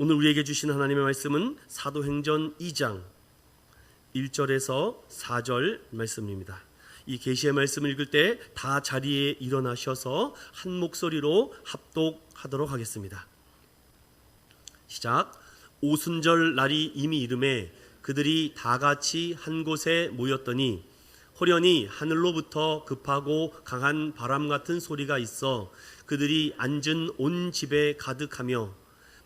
오늘 우리에게 주신 하나님의 말씀은 사도행전 2장 1절에서 4절 말씀입니다. 이 계시의 말씀을 읽을 때 다 자리에 일어나셔서 한 목소리로 합독하도록 하겠습니다. 시작. 오순절 날이 이미 이르매 그들이 다 같이 한 곳에 모였더니 호련히 하늘로부터 급하고 강한 바람 같은 소리가 있어 그들이 앉은 온 집에 가득하며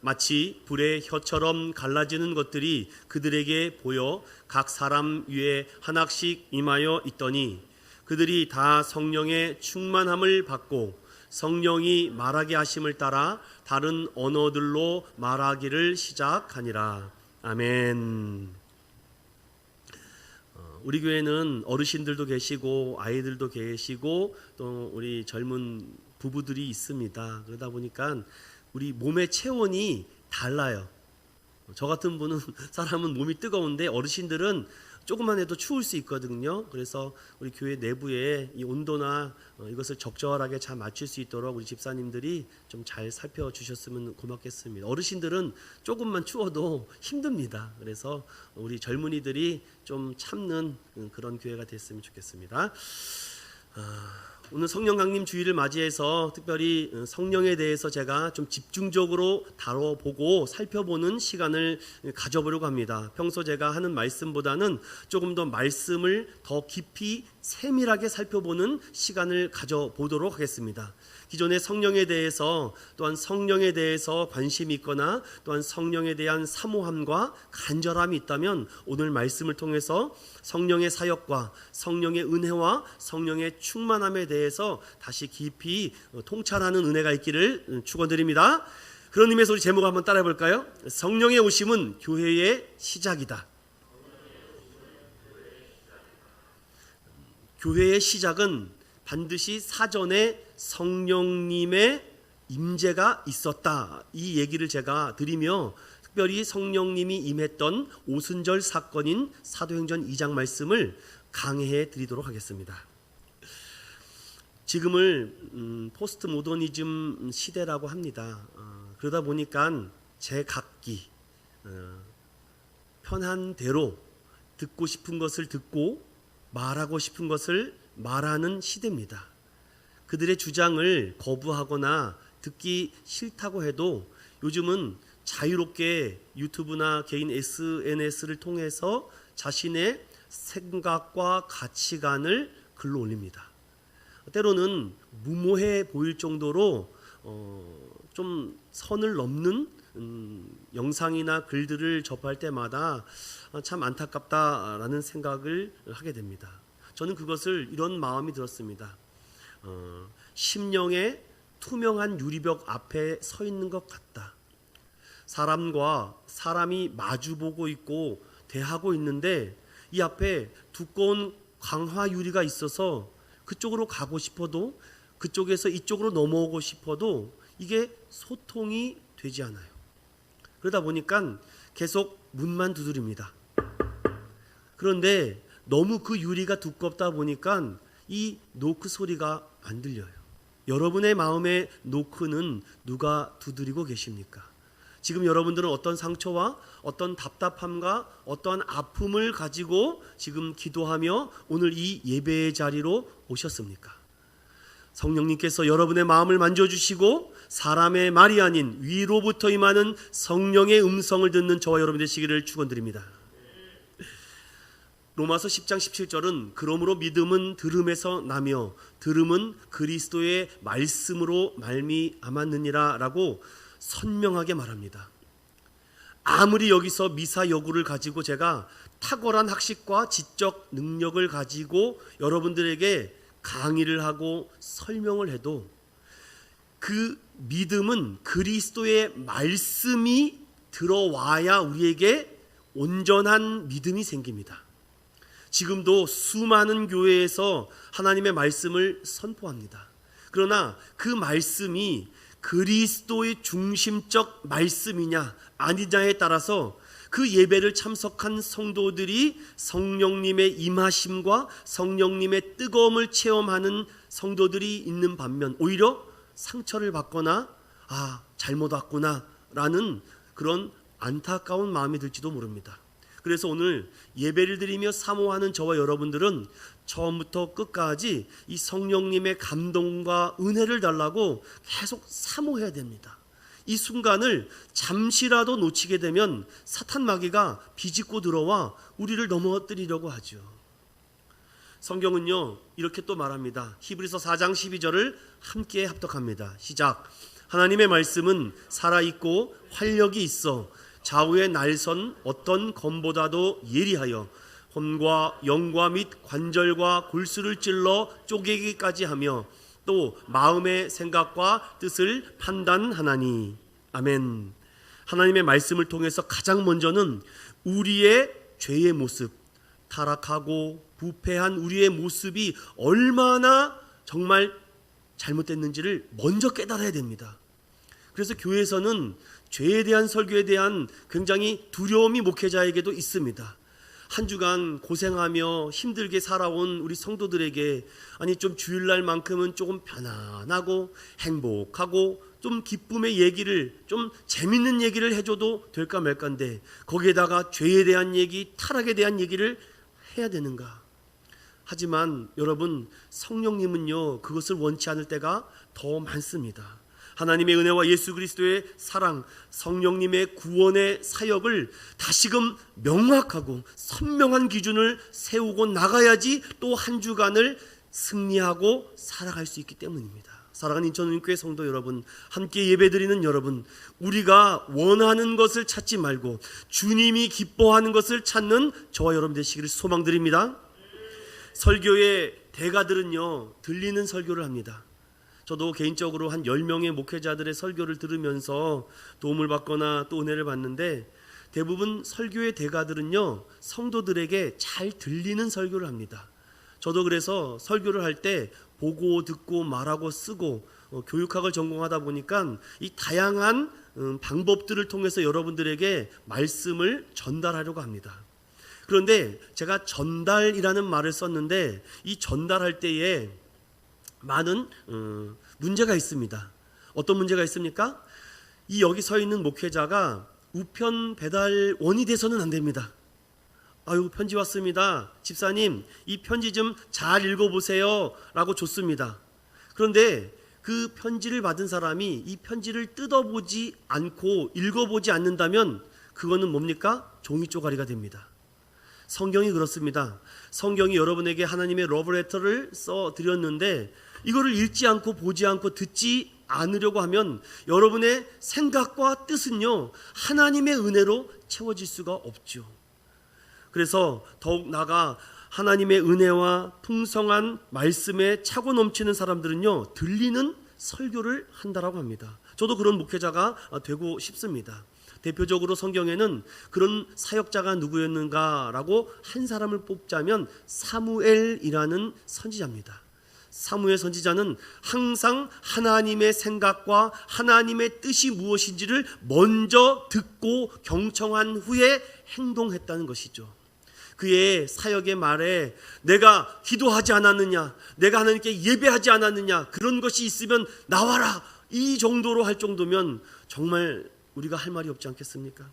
마치 불의 혀처럼 갈라지는 것들이 그들에게 보여 각 사람 위에 하나씩 임하여 있더니 그들이 다 성령의 충만함을 받고 성령이 말하게 하심을 따라 다른 언어들로 말하기를 시작하니라. 아멘. 우리 교회는 어르신들도 계시고 아이들도 계시고 또 우리 젊은 부부들이 있습니다. 그러다 보니까 우리 몸의 체온이 달라요. 저 같은 분은 사람은 몸이 뜨거운데 어르신들은 조금만 해도 추울 수 있거든요. 그래서 우리 교회 내부에 이 온도나 이것을 적절하게 잘 맞출 수 있도록 우리 집사님들이 좀 잘 살펴주셨으면 고맙겠습니다. 어르신들은 조금만 추워도 힘듭니다. 그래서 우리 젊은이들이 좀 참는 그런 교회가 됐으면 좋겠습니다. 오늘 성령 강림 주일을 맞이해서 특별히 성령에 대해서 제가 좀 집중적으로 다뤄보고 살펴보는 시간을 가져보려고 합니다. 평소 제가 하는 말씀보다는 조금 더 말씀을 더 깊이 세밀하게 살펴보는 시간을 가져보도록 하겠습니다. 기존의 성령에 대해서 또한 성령에 대해서 관심이 있거나 또한 성령에 대한 사모함과 간절함이 있다면 오늘 말씀을 통해서 성령의 사역과 성령의 은혜와 성령의 충만함에 대해서 다시 깊이 통찰하는 은혜가 있기를 축원드립니다. 그런 의미에서 우리 제목 한번 따라해 볼까요? 성령의 오심은 교회의 시작이다. 교회의 시작은 반드시 사전에 성령님의 임재가 있었다. 이 얘기를 제가 드리며 특별히 성령님이 임했던 오순절 사건인 사도행전 2장 말씀을 강해해 드리도록 하겠습니다. 지금을 포스트 모더니즘 시대라고 합니다. 그러다 보니까 제각기 편한 대로 듣고 싶은 것을 듣고 말하고 싶은 것을 말하는 시대입니다. 그들의 주장을 거부하거나 듣기 싫다고 해도 요즘은 자유롭게 유튜브나 개인 SNS를 통해서 자신의 생각과 가치관을 글로 올립니다. 때로는 무모해 보일 정도로 좀 선을 넘는 영상이나 글들을 접할 때마다 참 안타깝다라는 생각을 하게 됩니다. 저는 그것을 이런 마음이 들었습니다. 심령의 투명한 유리벽 앞에 서 있는 것 같다. 사람과 사람이 마주보고 있고 대하고 있는데 이 앞에 두꺼운 강화 유리가 있어서 그쪽으로 가고 싶어도 그쪽에서 이쪽으로 넘어오고 싶어도 이게 소통이 되지 않아요. 그러다 보니까 계속 문만 두드립니다. 그런데 너무 그 유리가 두껍다 보니까 이 노크 소리가 안 들려요. 여러분의 마음의 노크는 누가 두드리고 계십니까? 지금 여러분들은 어떤 상처와 어떤 답답함과 어떤 아픔을 가지고 지금 기도하며 오늘 이 예배의 자리로 오셨습니까? 성령님께서 여러분의 마음을 만져주시고 사람의 말이 아닌 위로부터 임하는 성령의 음성을 듣는 저와 여러분 되시기를 축원드립니다. 로마서 10장 17절은 그러므로 믿음은 들음에서 나며 들음은 그리스도의 말씀으로 말미암았느니라 라고 선명하게 말합니다. 아무리 여기서 미사 여구를 가지고 제가 탁월한 학식과 지적 능력을 가지고 여러분들에게 강의를 하고 설명을 해도 그 믿음은 그리스도의 말씀이 들어와야 우리에게 온전한 믿음이 생깁니다. 지금도 수많은 교회에서 하나님의 말씀을 선포합니다. 그러나 그 말씀이 그리스도의 중심적 말씀이냐 아니냐에 따라서 그 예배를 참석한 성도들이 성령님의 임하심과 성령님의 뜨거움을 체험하는 성도들이 있는 반면 오히려 상처를 받거나 잘못 왔구나 라는 그런 안타까운 마음이 들지도 모릅니다. 그래서 오늘 예배를 드리며 사모하는 저와 여러분들은 처음부터 끝까지 이 성령님의 감동과 은혜를 달라고 계속 사모해야 됩니다. 이 순간을 잠시라도 놓치게 되면 사탄 마귀가 비집고 들어와 우리를 넘어뜨리려고 하죠. 성경은요 이렇게 또 말합니다. 히브리서 4장 12절을 함께 합독합니다. 시작. 하나님의 말씀은 살아있고 활력이 있어 좌우의 날선 어떤 검보다도 예리하여 혼과 영과 및 관절과 골수를 찔러 쪼개기까지 하며 또 마음의 생각과 뜻을 판단하나니. 아멘. 하나님의 말씀을 통해서 가장 먼저는 우리의 죄의 모습, 타락하고 부패한 우리의 모습이 얼마나 정말 잘못됐는지를 먼저 깨달아야 됩니다. 그래서 교회에서는 죄에 대한 설교에 대한 굉장히 두려움이 목회자에게도 있습니다. 한 주간 고생하며 힘들게 살아온 우리 성도들에게 아니 좀 주일날만큼은 조금 편안하고 행복하고 좀 기쁨의 얘기를 좀 재밌는 얘기를 해줘도 될까 말까인데 거기에다가 죄에 대한 얘기, 타락에 대한 얘기를 해야 되는가? 하지만 여러분 성령님은요 그것을 원치 않을 때가 더 많습니다. 하나님의 은혜와 예수 그리스도의 사랑, 성령님의 구원의 사역을 다시금 명확하고 선명한 기준을 세우고 나가야지 또 한 주간을 승리하고 살아갈 수 있기 때문입니다. 사랑하는 인천은교회 성도 여러분, 함께 예배드리는 여러분, 우리가 원하는 것을 찾지 말고 주님이 기뻐하는 것을 찾는 저와 여러분 되시기를 소망드립니다. 설교의 대가들은요 들리는 설교를 합니다. 저도 개인적으로 한 10명의 목회자들의 설교를 들으면서 도움을 받거나 또 은혜를 받는데 대부분 설교의 대가들은요 성도들에게 잘 들리는 설교를 합니다. 저도 그래서 설교를 할 때 보고 듣고 말하고 쓰고 교육학을 전공하다 보니까 이 다양한 방법들을 통해서 여러분들에게 말씀을 전달하려고 합니다. 그런데 제가 전달이라는 말을 썼는데 이 전달할 때에 많은 문제가 있습니다. 어떤 문제가 있습니까? 이 여기 서 있는 목회자가 우편 배달원이 돼서는 안 됩니다. 아유 편지 왔습니다. 집사님 이 편지 좀 잘 읽어보세요 라고 줬습니다. 그런데 그 편지를 받은 사람이 이 편지를 뜯어보지 않고 읽어보지 않는다면 그거는 뭡니까? 종이 쪼가리가 됩니다. 성경이 그렇습니다. 성경이 여러분에게 하나님의 러브레터를 써드렸는데 이거를 읽지 않고 보지 않고 듣지 않으려고 하면 여러분의 생각과 뜻은요 하나님의 은혜로 채워질 수가 없죠. 그래서 더욱 나아가 하나님의 은혜와 풍성한 말씀에 차고 넘치는 사람들은요 들리는 설교를 한다라고 합니다. 저도 그런 목회자가 되고 싶습니다. 대표적으로 성경에는 그런 사역자가 누구였는가라고 한 사람을 뽑자면 사무엘이라는 선지자입니다. 사무엘 선지자는 항상 하나님의 생각과 하나님의 뜻이 무엇인지를 먼저 듣고 경청한 후에 행동했다는 것이죠. 그의 사역의 말에 내가 기도하지 않았느냐, 내가 하나님께 예배하지 않았느냐, 그런 것이 있으면 나와라, 이 정도로 할 정도면 정말 우리가 할 말이 없지 않겠습니까?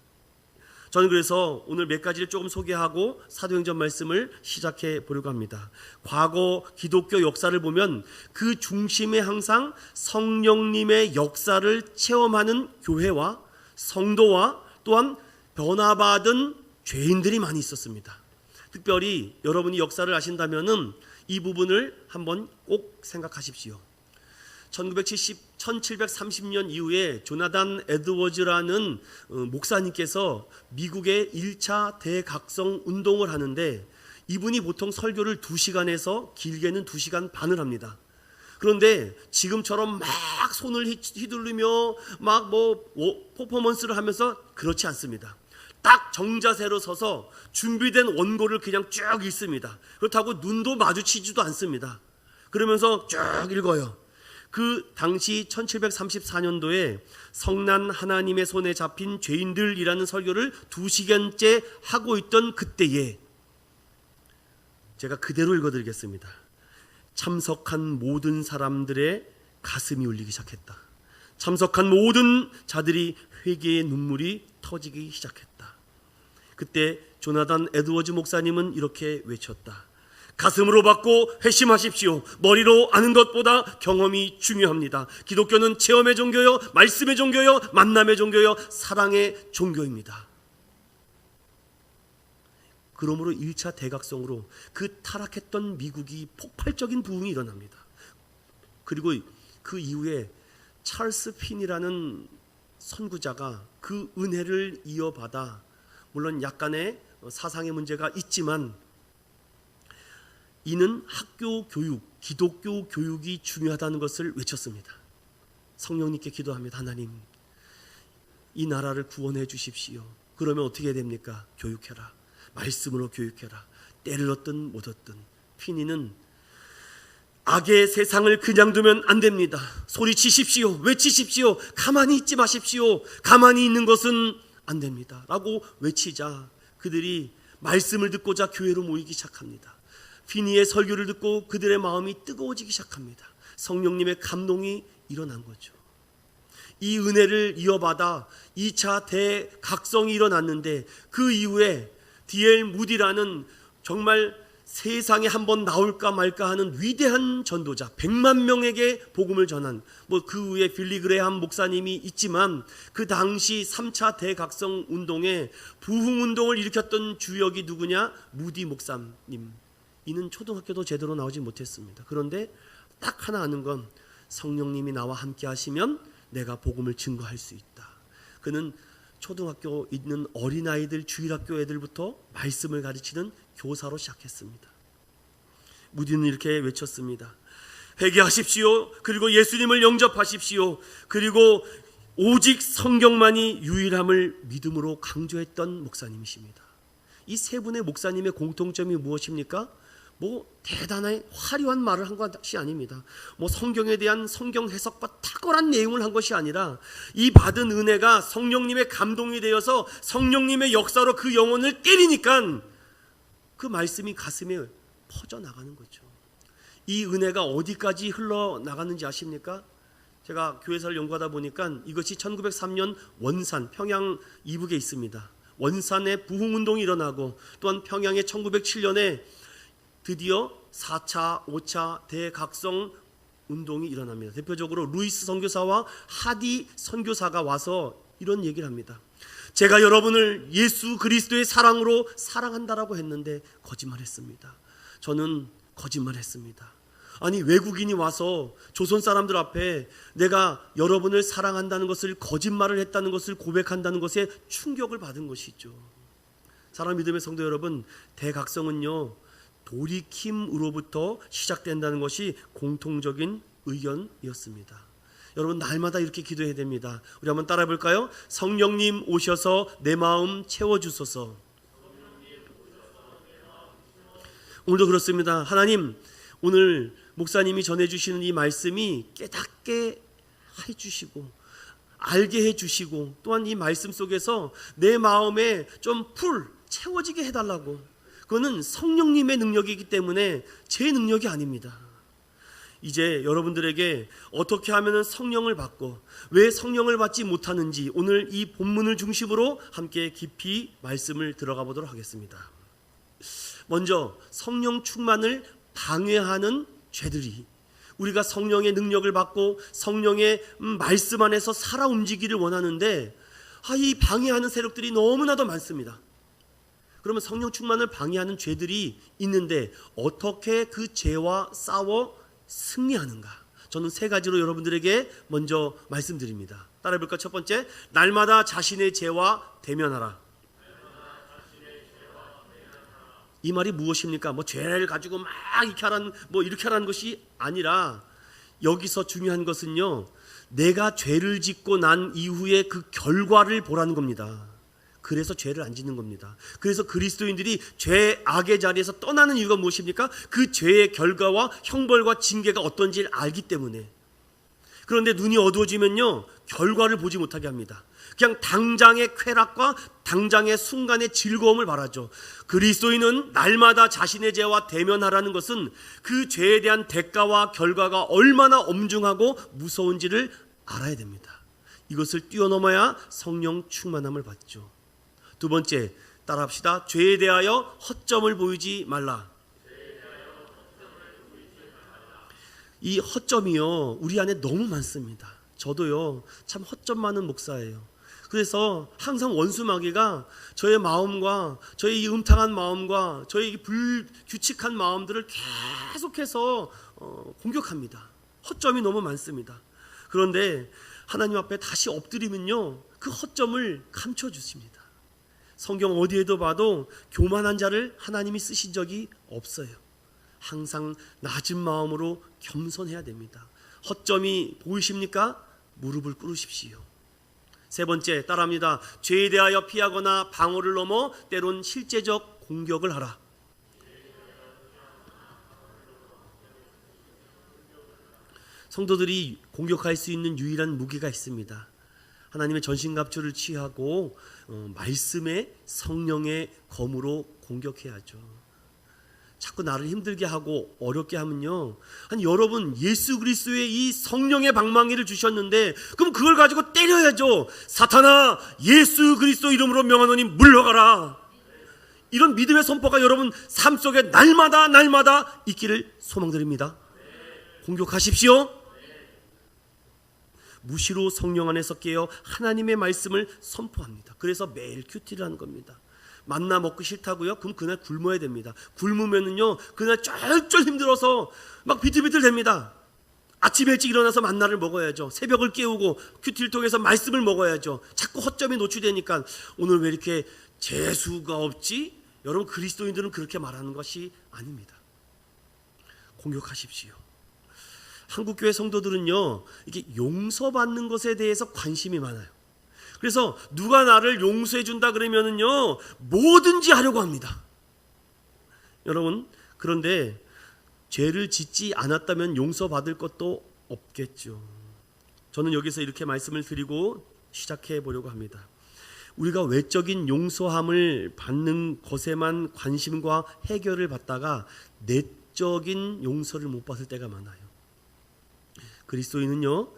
저는 그래서 오늘 몇 가지를 조금 소개하고 사도행전 말씀을 시작해 보려고 합니다. 과거 기독교 역사를 보면 그 중심에 항상 성령님의 역사를 체험하는 교회와 성도와 또한 변화받은 죄인들이 많이 있었습니다. 특별히 여러분이 역사를 아신다면은 이 부분을 한번 꼭 생각하십시오. 1730년 이후에 조나단 에드워즈라는 목사님께서 미국의 1차 대각성 운동을 하는데 이분이 보통 설교를 2시간에서 길게는 2시간 반을 합니다. 그런데 지금처럼 막 손을 휘두르며 막 퍼포먼스를 하면서 그렇지 않습니다. 딱 정자세로 서서 준비된 원고를 그냥 쭉 읽습니다. 그렇다고 눈도 마주치지도 않습니다. 그러면서 쭉 읽어요. 그 당시 1734년도에 성난 하나님의 손에 잡힌 죄인들이라는 설교를 2시간째 하고 있던 그때에 제가 그대로 읽어드리겠습니다. 참석한 모든 사람들의 가슴이 울리기 시작했다. 참석한 모든 자들이 회개의 눈물이 터지기 시작했다. 그때 조나단 에드워즈 목사님은 이렇게 외쳤다. 가슴으로 받고 회심하십시오. 머리로 아는 것보다 경험이 중요합니다. 기독교는 체험의 종교요, 말씀의 종교요, 만남의 종교요, 사랑의 종교입니다. 그러므로 1차 대각성으로 그 타락했던 미국이 폭발적인 부흥이 일어납니다. 그리고 그 이후에 찰스 핀이라는 선구자가 그 은혜를 이어받아, 물론 약간의 사상의 문제가 있지만 이는 학교 교육, 기독교 교육이 중요하다는 것을 외쳤습니다. 성령님께 기도합니다. 하나님, 이 나라를 구원해 주십시오. 그러면 어떻게 됩니까? 교육해라. 말씀으로 교육해라. 때를 얻든 못 얻든. 핀이는 악의 세상을 그냥 두면 안 됩니다. 소리치십시오. 외치십시오. 가만히 있지 마십시오. 가만히 있는 것은 안 됩니다. 라고 외치자 그들이 말씀을 듣고자 교회로 모이기 시작합니다. 피니의 설교를 듣고 그들의 마음이 뜨거워지기 시작합니다. 성령님의 감동이 일어난 거죠. 이 은혜를 이어받아 2차 대각성이 일어났는데 그 이후에 D.L. 무디라는 정말 세상에 한번 나올까 말까 하는 위대한 전도자, 100만 명에게 복음을 전한, 그 후에 빌리 그레함 목사님이 있지만 그 당시 3차 대각성 운동에 부흥 운동을 일으켰던 주역이 누구냐? 무디 목사님. 이는 초등학교도 제대로 나오지 못했습니다. 그런데 딱 하나 아는 건 성령님이 나와 함께 하시면 내가 복음을 증거할 수 있다. 그는 초등학교 있는 어린아이들, 주일학교 애들부터 말씀을 가르치는 교사로 시작했습니다. 무디는 이렇게 외쳤습니다. 회개하십시오. 그리고 예수님을 영접하십시오. 그리고 오직 성경만이 유일함을 믿음으로 강조했던 목사님이십니다. 이 세 분의 목사님의 공통점이 무엇입니까? 대단한 화려한 말을 한 것이 아닙니다. 성경에 대한 성경 해석과 탁월한 내용을 한 것이 아니라 이 받은 은혜가 성령님의 감동이 되어서 성령님의 역사로 그 영혼을 때리니까 그 말씀이 가슴에 퍼져나가는 거죠. 이 은혜가 어디까지 흘러나가는지 아십니까? 제가 교회사를 연구하다 보니까 이것이 1903년 원산, 평양 이북에 있습니다. 원산에 부흥운동이 일어나고 또한 평양에 1907년에 드디어 4차, 5차 대각성 운동이 일어납니다. 대표적으로 루이스 선교사와 하디 선교사가 와서 이런 얘기를 합니다. 제가 여러분을 예수 그리스도의 사랑으로 사랑한다라고 했는데 거짓말했습니다. 저는 거짓말했습니다. 아니, 외국인이 와서 조선 사람들 앞에 내가 여러분을 사랑한다는 것을 거짓말을 했다는 것을 고백한다는 것에 충격을 받은 것이죠. 사랑 믿음의 성도 여러분, 대각성은요 돌이킴으로부터 시작된다는 것이 공통적인 의견이었습니다. 여러분, 날마다 이렇게 기도해야 됩니다. 우리 한번 따라해 볼까요? 성령님 오셔서 내 마음 채워주소서. 오늘도 그렇습니다. 하나님, 오늘 목사님이 전해주시는 이 말씀이 깨닫게 해주시고 알게 해주시고 또한 이 말씀 속에서 내 마음에 좀 채워지게 해달라고. 그거는 성령님의 능력이기 때문에 제 능력이 아닙니다. 이제 여러분들에게 어떻게 하면 성령을 받고 왜 성령을 받지 못하는지 오늘 이 본문을 중심으로 함께 깊이 말씀을 들어가 보도록 하겠습니다. 먼저 성령 충만을 방해하는 죄들이, 우리가 성령의 능력을 받고 성령의 말씀 안에서 살아 움직이기를 원하는데 이 방해하는 세력들이 너무나도 많습니다. 그러면 성령 충만을 방해하는 죄들이 있는데 어떻게 그 죄와 싸워 승리하는가? 저는 세 가지로 여러분들에게 먼저 말씀드립니다. 따라해볼까? 첫 번째, 날마다 자신의 죄와 대면하라. 이 말이 무엇입니까? 죄를 가지고 막 이렇게 하라는 것이 아니라 여기서 중요한 것은요, 내가 죄를 짓고 난 이후에 그 결과를 보라는 겁니다. 그래서 죄를 안 짓는 겁니다. 그래서 그리스도인들이 죄 악의 자리에서 떠나는 이유가 무엇입니까? 그 죄의 결과와 형벌과 징계가 어떤지를 알기 때문에. 그런데 눈이 어두워지면요, 결과를 보지 못하게 합니다. 그냥 당장의 쾌락과 당장의 순간의 즐거움을 바라죠. 그리스도인은 날마다 자신의 죄와 대면하라는 것은 그 죄에 대한 대가와 결과가 얼마나 엄중하고 무서운지를 알아야 됩니다. 이것을 뛰어넘어야 성령 충만함을 받죠. 두 번째, 따라합시다. 죄에 대하여 허점을 보이지 말라. 이 허점이요, 우리 안에 너무 많습니다. 저도요, 참 허점 많은 목사예요. 그래서 항상 원수 마귀가 저의 마음과 저의 이 음탕한 마음과 저의 이 불규칙한 마음들을 계속해서 공격합니다. 허점이 너무 많습니다. 그런데 하나님 앞에 다시 엎드리면요, 그 허점을 감춰주십니다. 성경 어디에도 봐도 교만한 자를 하나님이 쓰신 적이 없어요. 항상 낮은 마음으로 겸손해야 됩니다. 허점이 보이십니까? 무릎을 꿇으십시오. 세 번째, 따라합니다. 죄에 대하여 피하거나 방어를 넘어 때론 실제적 공격을 하라. 성도들이 공격할 수 있는 유일한 무기가 있습니다. 하나님의 전신갑주를 취하고 말씀의 성령의 검으로 공격해야죠. 자꾸 나를 힘들게 하고 어렵게 하면요, 아니 여러분, 예수 그리스도의 이 성령의 방망이를 주셨는데 그럼 그걸 가지고 때려야죠. 사탄아, 예수 그리스도 이름으로 명하노니 물러가라. 이런 믿음의 선포가 여러분 삶 속에 날마다 있기를 소망드립니다. 공격하십시오. 무시로 성령 안에서 깨어 하나님의 말씀을 선포합니다. 그래서 매일 큐티를 하는 겁니다. 만나 먹기 싫다고요? 그럼 그날 굶어야 됩니다. 굶으면은요, 그날 쩔쩔 힘들어서 막 비틀비틀 됩니다. 아침 일찍 일어나서 만나를 먹어야죠. 새벽을 깨우고 큐티를 통해서 말씀을 먹어야죠. 자꾸 허점이 노출되니까 오늘 왜 이렇게 재수가 없지? 여러분, 그리스도인들은 그렇게 말하는 것이 아닙니다. 공격하십시오. 한국교회 성도들은요, 이게 용서받는 것에 대해서 관심이 많아요. 그래서 누가 나를 용서해 준다 그러면은요, 뭐든지 하려고 합니다. 여러분, 그런데 죄를 짓지 않았다면 용서받을 것도 없겠죠. 저는 여기서 이렇게 말씀을 드리고 시작해 보려고 합니다. 우리가 외적인 용서함을 받는 것에만 관심과 해결을 받다가 내적인 용서를 못 받을 때가 많아요. 그리스도인은요,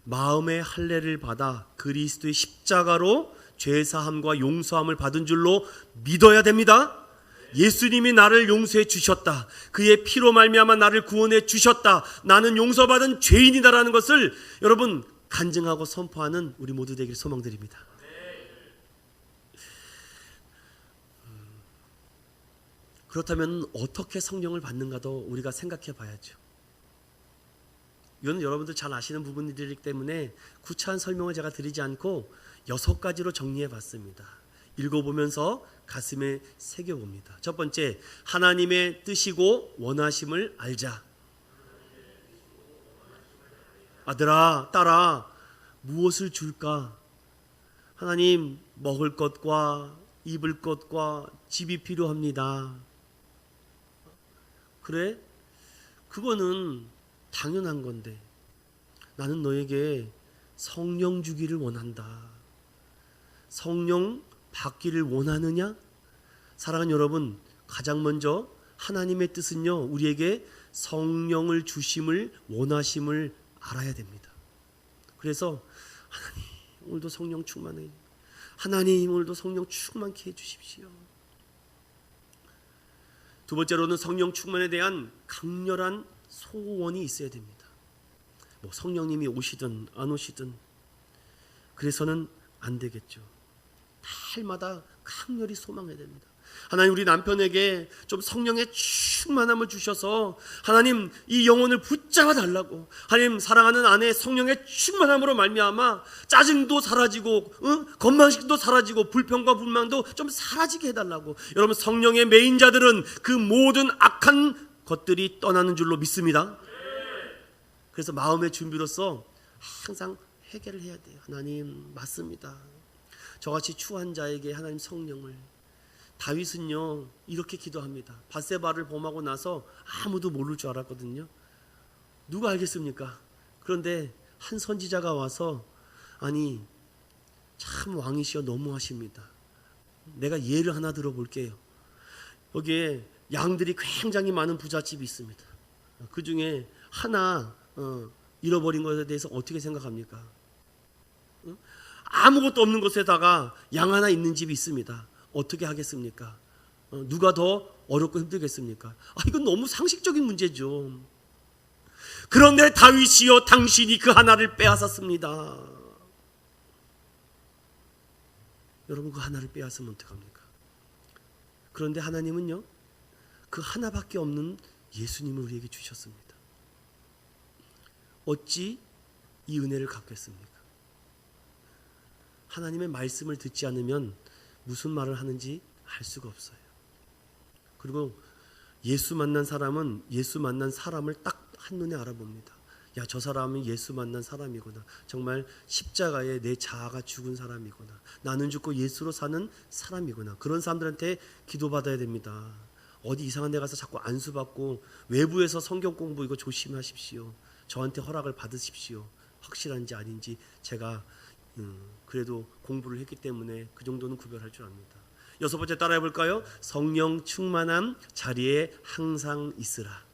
마음의 할례를 받아 그리스도의 십자가로 죄사함과 용서함을 받은 줄로 믿어야 됩니다. 예수님이 나를 용서해 주셨다. 그의 피로 말미암아 나를 구원해 주셨다. 나는 용서받은 죄인이다라는 것을 여러분 간증하고 선포하는 우리 모두 되길 소망드립니다. 그렇다면 어떻게 성령을 받는가도 우리가 생각해 봐야죠. 이거는 여러분들 잘 아시는 부분이기 때문에 구차한 설명을 제가 드리지 않고 6가지로 정리해 봤습니다. 읽어보면서 가슴에 새겨봅니다. 첫 번째, 하나님의 뜻이고 원하심을 알자. 아들아, 딸아, 무엇을 줄까? 하나님, 먹을 것과 입을 것과 집이 필요합니다. 그래? 그거는 당연한 건데 나는 너에게 성령 주기를 원한다. 성령 받기를 원하느냐? 사랑하는 여러분, 가장 먼저 하나님의 뜻은요, 우리에게 성령을 주심을 원하심을 알아야 됩니다. 그래서 하나님, 오늘도 성령 충만해. 하나님, 오늘도 성령 충만케 해주십시오. 두 번째로는 성령 충만에 대한 강렬한 소원이 있어야 됩니다. 뭐 성령님이 오시든 안 오시든 그래서는 안 되겠죠. 날마다 강렬히 소망해야 됩니다. 하나님, 우리 남편에게 좀 성령의 충만함을 주셔서 하나님 이 영혼을 붙잡아 달라고. 하나님, 사랑하는 아내 성령의 충만함으로 말미암아 짜증도 사라지고 건망식도 사라지고 불평과 불만도 좀 사라지게 해달라고. 여러분, 성령의 메인자들은 그 모든 악한 것들이 떠나는 줄로 믿습니다. 그래서 마음의 준비로서 항상 회개를 해야 돼요. 하나님, 맞습니다. 저같이 추한 자에게 하나님 성령을. 다윗은요 이렇게 기도합니다. 밧세바를 범하고 나서 아무도 모를 줄 알았거든요. 누가 알겠습니까? 그런데 한 선지자가 와서, 아니 참 왕이시여 너무하십니다. 내가 예를 하나 들어볼게요. 여기에 양들이 굉장히 많은 부잣집이 있습니다. 그 중에 하나 잃어버린 것에 대해서 어떻게 생각합니까? 아무것도 없는 곳에다가 양 하나 있는 집이 있습니다. 어떻게 하겠습니까? 누가 더 어렵고 힘들겠습니까? 이건 너무 상식적인 문제죠. 그런데 다윗이여 당신이 그 하나를 빼앗았습니다. 여러분, 그 하나를 빼앗으면 어떡합니까? 그런데 하나님은요, 그 하나밖에 없는 예수님을 우리에게 주셨습니다. 어찌 이 은혜를 갚겠습니까? 하나님의 말씀을 듣지 않으면 무슨 말을 하는지 알 수가 없어요. 그리고 예수 만난 사람은 예수 만난 사람을 딱 한눈에 알아봅니다. 야, 저 사람은 예수 만난 사람이구나. 정말 십자가에 내 자아가 죽은 사람이구나. 나는 죽고 예수로 사는 사람이구나. 그런 사람들한테 기도받아야 됩니다. 어디 이상한 데 가서 자꾸 안수받고 외부에서 성경 공부 이거 조심하십시오. 저한테 허락을 받으십시오. 확실한지 아닌지 제가 그래도 공부를 했기 때문에 그 정도는 구별할 줄 압니다. 여섯 번째 따라해 볼까요? 성령 충만한 자리에 항상 있으라.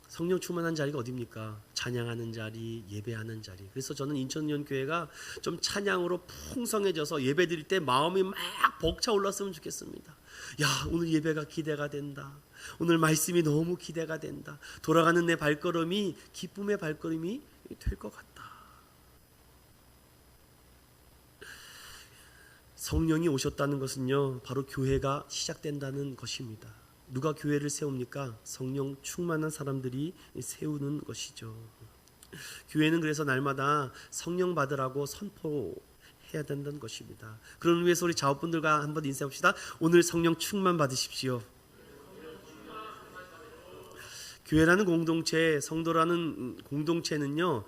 성령 충만한 자리가 어디입니까? 찬양하는 자리, 예배하는 자리. 그래서 저는 인천연교회가 좀 찬양으로 풍성해져서 예배 드릴 때 마음이 막 벅차올랐으면 좋겠습니다. 야, 오늘 예배가 기대가 된다. 오늘 말씀이 너무 기대가 된다. 돌아가는 내 발걸음이 기쁨의 발걸음이 될 것 같다. 성령이 오셨다는 것은요, 바로 교회가 시작된다는 것입니다. 누가 교회를 세웁니까? 성령 충만한 사람들이 세우는 것이죠. 교회는 그래서 날마다 성령 받으라고 선포해야 된다는 것입니다. 그런 의미에서 우리 자업분들과 한번 인사합시다. 오늘 성령 충만 받으십시오. 교회라는 공동체, 성도라는 공동체는요,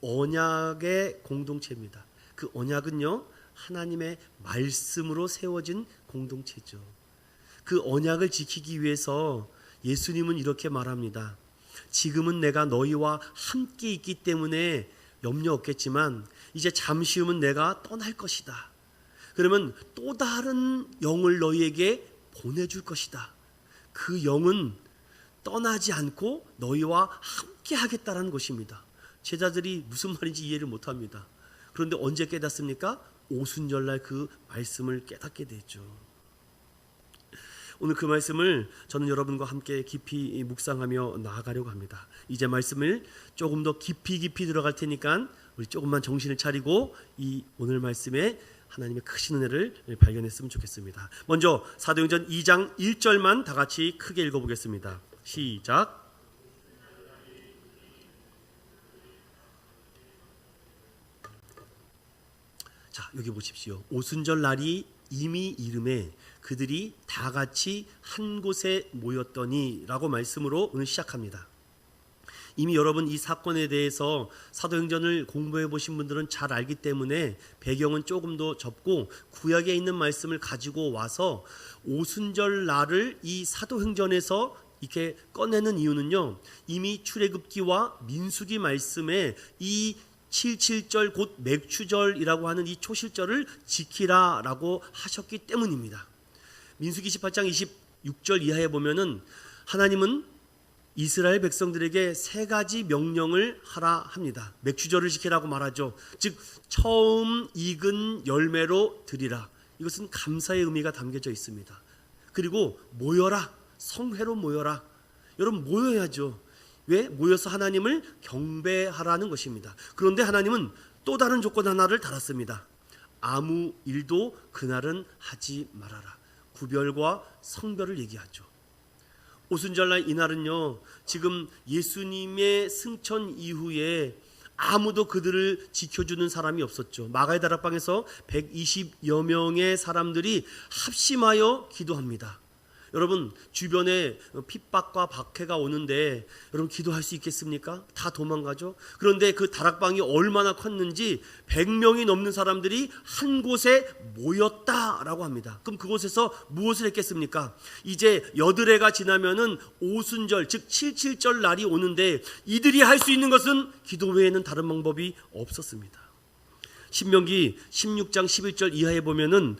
언약의 공동체입니다. 그 언약은요, 하나님의 말씀으로 세워진 공동체죠. 그 언약을 지키기 위해서 예수님은 이렇게 말합니다. 지금은 내가 너희와 함께 있기 때문에 염려 없겠지만 이제 잠시 후면 내가 떠날 것이다. 그러면 또 다른 영을 너희에게 보내줄 것이다. 그 영은 떠나지 않고 너희와 함께 하겠다라는 것입니다. 제자들이 무슨 말인지 이해를 못합니다. 그런데 언제 깨닫습니까? 오순절날 그 말씀을 깨닫게 되죠. 오늘 그 말씀을 저는 여러분과 함께 깊이 묵상하며 나아가려고 합니다. 이제 말씀을 조금 더 깊이 들어갈 테니까 우리 조금만 정신을 차리고 이 오늘 말씀에 하나님의 크신 은혜를 발견했으면 좋겠습니다. 먼저 사도행전 2장 1절만 다 같이 크게 읽어보겠습니다. 시작. 자, 여기 보십시오. 오순절 날이 이미 이름에 그들이 다 같이 한 곳에 모였더니 라고 말씀으로 오늘 시작합니다. 이미 여러분 이 사건에 대해서 사도행전을 공부해 보신 분들은 잘 알기 때문에 배경은 조금 더 접고 구약에 있는 말씀을 가지고 와서 오순절 날을 이 사도행전에서 이렇게 꺼내는 이유는요, 이미 출애굽기와 민수기 말씀에 이 77절 곧 맥추절이라고 하는 이 초실절을 지키라라고 하셨기 때문입니다. 민수기 18장 26절 이하에 보면은 하나님은 이스라엘 백성들에게 세 가지 명령을 하라 합니다. 맥추절을 지키라고 말하죠. 즉 처음 익은 열매로 드리라. 이것은 감사의 의미가 담겨져 있습니다. 그리고 모여라. 성회로 모여라. 여러분 모여야죠. 왜? 모여서 하나님을 경배하라는 것입니다. 그런데 하나님은 또 다른 조건 하나를 달았습니다. 아무 일도 그날은 하지 말아라. 구별과 성별을 얘기하죠. 오순절날 이날은요, 지금 예수님의 승천 이후에 아무도 그들을 지켜주는 사람이 없었죠. 마가의 다락방에서 120여 명의 사람들이 합심하여 기도합니다. 여러분 주변에 핍박과 박해가 오는데 여러분 기도할 수 있겠습니까? 다 도망가죠. 그런데 그 다락방이 얼마나 컸는지 100명이 넘는 사람들이 한 곳에 모였다라고 합니다. 그럼 그곳에서 무엇을 했겠습니까? 이제 여드레가 지나면은 오순절 즉 77절 날이 오는데 이들이 할 수 있는 것은 기도 외에는 다른 방법이 없었습니다. 신명기 16장 11절 이하에 보면은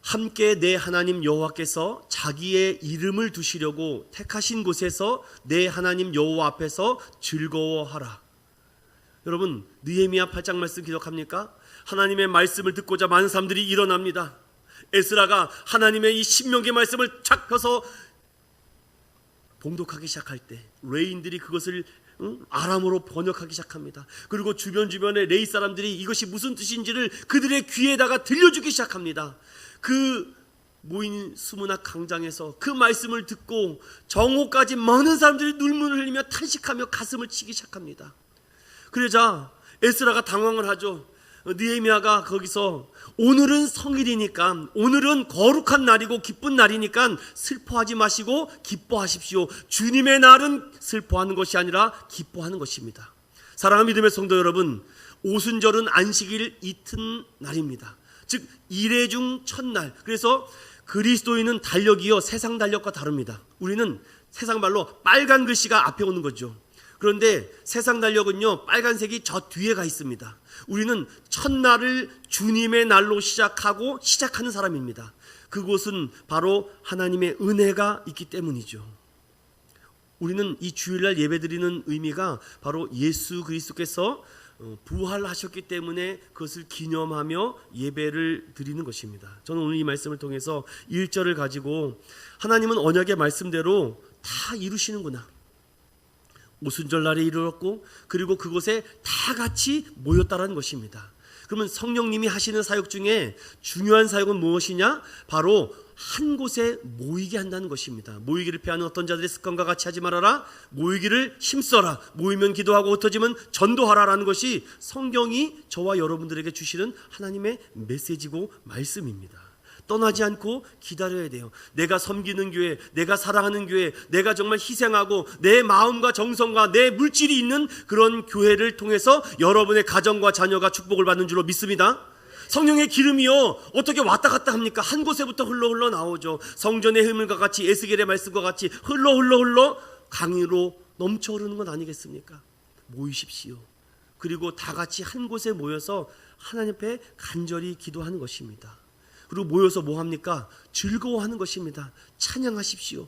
함께 내 하나님 여호와께서 자기의 이름을 두시려고 택하신 곳에서 내 하나님 여호와 앞에서 즐거워하라. 여러분, 느헤미야 8장 말씀 기억합니까? 하나님의 말씀을 듣고자 많은 사람들이 일어납니다. 에스라가 하나님의 이 신명기 말씀을 착 펴서 봉독하기 시작할 때 레인들이 그것을 아람어로 번역하기 시작합니다. 그리고 주변의 레이 사람들이 이것이 무슨 뜻인지를 그들의 귀에다가 들려주기 시작합니다. 그 모인 수문학 강장에서 그 말씀을 듣고 정오까지 많은 사람들이 눈물을 흘리며 탄식하며 가슴을 치기 시작합니다. 그러자 에스라가 당황을 하죠. 느헤미야가 거기서 오늘은 성일이니까, 오늘은 거룩한 날이고 기쁜 날이니까 슬퍼하지 마시고 기뻐하십시오. 주님의 날은 슬퍼하는 것이 아니라 기뻐하는 것입니다. 사랑하는 믿음의 성도 여러분, 오순절은 안식일 이튿날입니다. 즉 일회 중 첫날. 그래서 그리스도인은 달력이요 세상 달력과 다릅니다. 우리는 세상 말로 빨간 글씨가 앞에 오는 거죠. 그런데 세상 달력은요 빨간색이 저 뒤에 가 있습니다. 우리는 첫날을 주님의 날로 시작하는 사람입니다. 그곳은 바로 하나님의 은혜가 있기 때문이죠. 우리는 이 주일날 예배드리는 의미가 바로 예수 그리스도께서 부활하셨기 때문에 그것을 기념하며 예배를 드리는 것입니다. 저는 오늘 이 말씀을 통해서 1절을 가지고 하나님은 언약의 말씀대로 다 이루시는구나. 오순절 날에 이르렀고 그리고 그곳에 다 같이 모였다라는 것입니다. 그러면 성령님이 하시는 사역 중에 중요한 사역은 무엇이냐? 바로 한 곳에 모이게 한다는 것입니다. 모이기를 피하는 어떤 자들의 습관과 같이 하지 말아라. 모이기를 힘써라. 모이면 기도하고 흩어지면 전도하라라는 것이 성경이 저와 여러분들에게 주시는 하나님의 메시지고 말씀입니다. 떠나지 않고 기다려야 돼요. 내가 섬기는 교회, 내가 사랑하는 교회, 내가 정말 희생하고 내 마음과 정성과 내 물질이 있는 그런 교회를 통해서 여러분의 가정과 자녀가 축복을 받는 줄로 믿습니다. 성령의 기름이요 어떻게 왔다 갔다 합니까? 한 곳에부터 흘러 나오죠. 성전의 흐물과 같이 에스겔의 말씀과 같이 흘러 강으로 넘쳐 흐르는 건 아니겠습니까? 모이십시오. 그리고 다 같이 한 곳에 모여서 하나님 앞에 간절히 기도하는 것입니다. 그리고 모여서 뭐 합니까? 즐거워하는 것입니다. 찬양하십시오.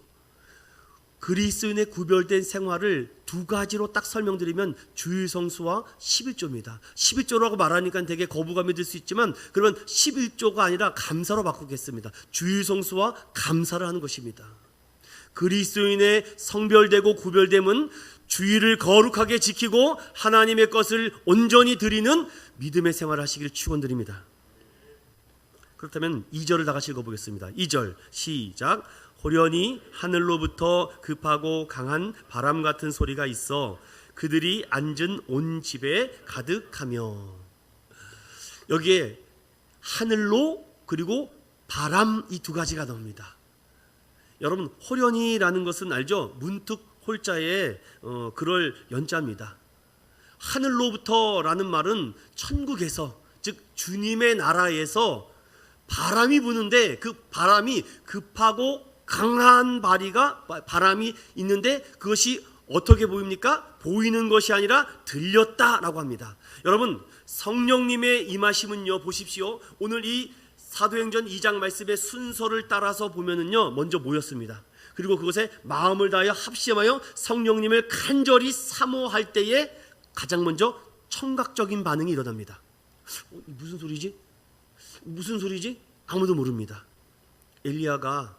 그리스도인의 구별된 생활을 두 가지로 딱 설명드리면 주일성수와 11조입니다. 11조라고 말하니까 되게 거부감이 들 수 있지만 그러면 11조가 아니라 감사로 바꾸겠습니다. 주일성수와 감사를 하는 것입니다. 그리스도인의 성별되고 구별됨은 주일을 거룩하게 지키고 하나님의 것을 온전히 드리는 믿음의 생활을 하시기를 축원드립니다. 그렇다면 2절을 다 같이 읽어보겠습니다. 2절 시작. 호련히 하늘로부터 급하고 강한 바람 같은 소리가 있어 그들이 앉은 온 집에 가득하며. 여기에 하늘로 그리고 바람 이 두 가지가 나옵니다. 여러분 호련히라는 것은 알죠? 문득 홀자에 그럴 연자입니다. 하늘로부터라는 말은 천국에서 즉 주님의 나라에서 바람이 부는데 그 바람이 급하고 강한 바람이 있는데 그것이 어떻게 보입니까? 보이는 것이 아니라 들렸다라고 합니다. 여러분 성령님의 임하심은요 보십시오. 오늘 이 사도행전 2장 말씀의 순서를 따라서 보면은요 먼저 모였습니다. 그리고 그것에 마음을 다하여 합심하여 성령님을 간절히 사모할 때에 가장 먼저 청각적인 반응이 일어납니다. 무슨 소리지? 무슨 소리지? 아무도 모릅니다. 엘리야가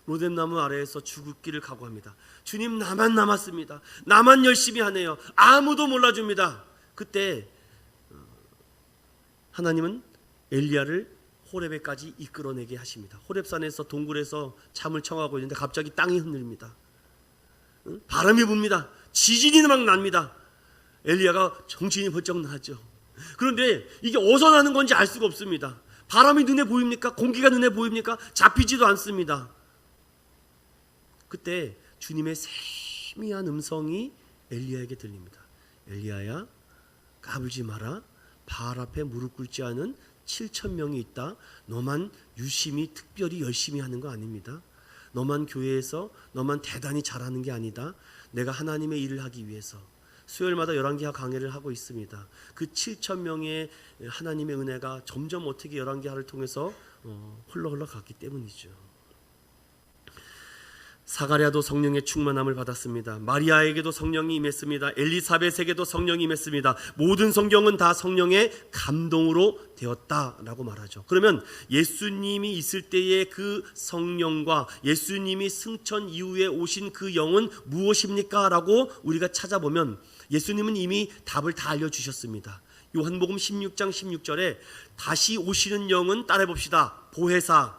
로뎀나무 아래에서 죽기를 각오합니다. 주님 나만 남았습니다. 나만 열심히 하네요. 아무도 몰라줍니다. 그때 하나님은 엘리야를 호렙에까지 이끌어내게 하십니다. 호렙산에서 동굴에서 잠을 청하고 있는데 갑자기 땅이 흔들립니다. 바람이 붑니다. 지진이 막 납니다. 엘리야가 정신이 번쩍 나죠. 그런데 이게 어디서 나는 건지 알 수가 없습니다. 바람이 눈에 보입니까? 공기가 눈에 보입니까? 잡히지도 않습니다. 그때 주님의 세미한 음성이 엘리야에게 들립니다. 엘리야야 까불지 마라. 바알 앞에 무릎 꿇지 않은 7,000명이 있다. 너만 유심히 특별히 열심히 하는 거 아닙니다. 너만 교회에서 너만 대단히 잘하는 게 아니다. 내가 하나님의 일을 하기 위해서 수요일마다 11개 강해를 하고 있습니다. 그 7,000명의 하나님의 은혜가 점점 어떻게 11개 하를 통해서 흘러 갔기 때문이죠. 사가랴도 성령의 충만함을 받았습니다. 마리아에게도 성령이 임했습니다. 엘리사벳에게도 성령이 임했습니다. 모든 성경은 다 성령의 감동으로 되었다라고 말하죠. 그러면 예수님이 있을 때의 그 성령과 예수님이 승천 이후에 오신 그 영은 무엇입니까? 라고 우리가 찾아보면 예수님은 이미 답을 다 알려주셨습니다. 요한복음 16장 16절에 다시 오시는 영은 따라해봅시다. 보혜사.